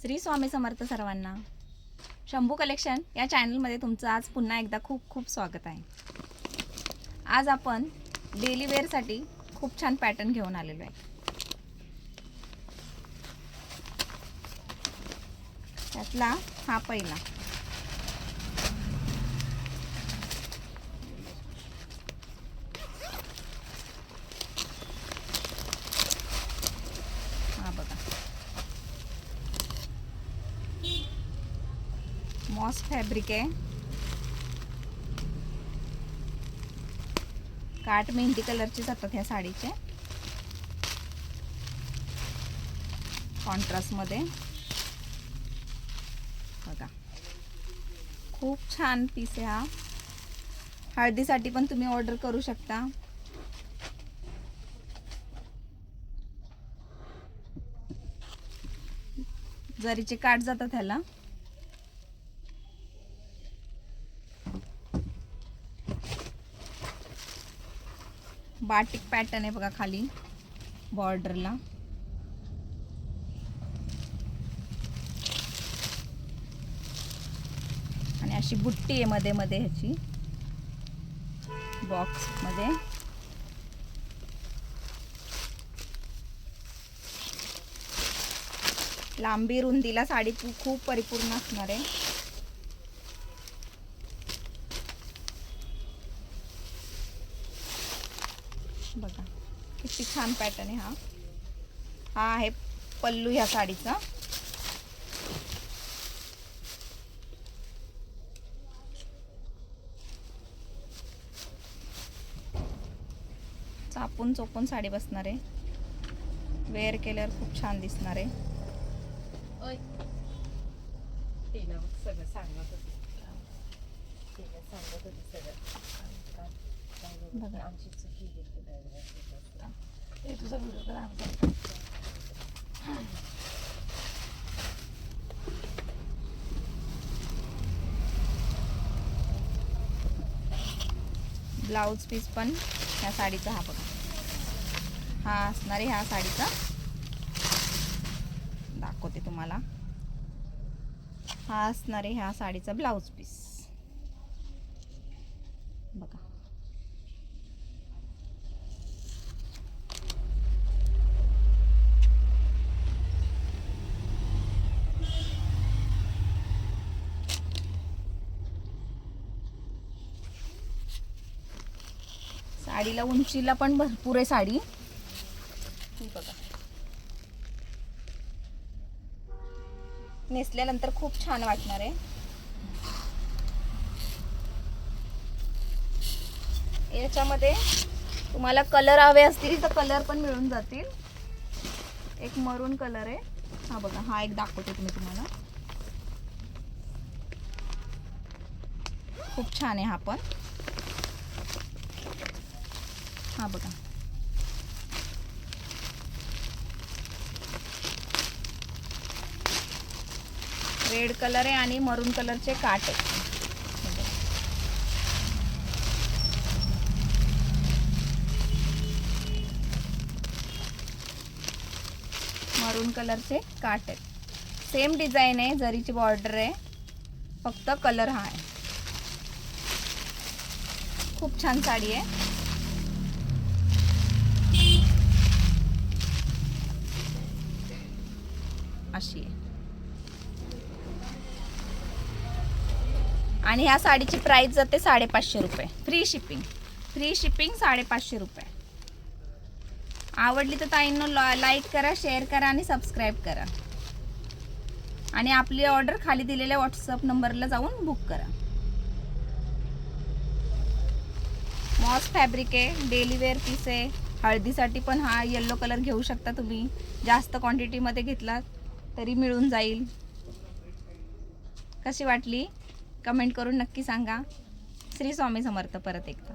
श्री स्वामी समर्थ सर्वांना. शंभू कलेक्शन या चॅनलमध्ये तुमचं आज पुन्हा एकदा खूप खूप स्वागत आहे. आज आपण डेली वेअरसाठी खूप छान पॅटर्न घेऊन आलेलो आहे. त्यातला हा पहिला हा बघा, मॉस फॅब्रिक आहे. काट मेहंदी कलरचे जातात ह्या साडीचे, कॉन्ट्रास्ट मध्ये बघा. खूप छान पीस आहे हा. हळदीसाठी पण तुम्ही ऑर्डर करू शकता. जरीचे काट जातात ह्याला. बाटिक पॅटर्न आहे बघा खाली बॉर्डरला. आणि अशी बुट्टी आहे मध्ये मध्ये ह्याची बॉक्स मध्ये. लांबी रुंदीला साडी खूप परिपूर्ण असणार आहे. बघा किती छान पॅटर्न आहे हा. हा आहे पल्लू ह्या साडीचा. चापून चोपून साडी बसणार आहे. वेअर केल्यावर खूप छान दिसणार आहे. ब्लाउज पीस पण ह्या साडीचा हा बघा. हा असणार आहे ह्या साडीचा. दाखवते तुम्हाला. हा असणार आहे ह्या साडीचा ब्लाउज पीस बघा. साडीला उंचीला पण भरपूर आहे साडी. बघा, नेसल्यानंतर खूप छान वाटणार आहे. याच्यामध्ये तुम्हाला कलर हवे असतील तर कलर पण मिळून जातील. एक मरून कलर आहे हा बघा. हा एक दाखवते तुम्हाला. खूप छान आहे हा पण. हा बघा, रेड कलर आहे आणि मरून कलरचे काट आहे. मरून कलरचे काट आहेत. सेम डिझाइन आहे, जरीची बॉर्डर आहे, फक्त कलर हा आहे. खूप छान साडी आहे. अशी आहे. आणि ह्या साडीची प्राइस जाते 550 रुपये. Free shipping. फ्री शिपिंग 550 रुपये. आवडली तर ताईंनो लाईक करा, शेअर करा आणि सबस्क्राईब करा. आणि आपली ऑर्डर खाली दिलेल्या व्हॉट्सअप नंबरला जाऊन बुक करा. मॉस फॅब्रिक आहे, डेली वेअर पीस आहे. हळदीसाठी पण हा येलो कलर घेऊ शकता तुम्ही. जास्त क्वांटिटीमध्ये घेतला तरी मिळून जाईल. कशी वाटली कमेंट करून नक्की सांगा. श्री स्वामी समर्थ परत एकदा.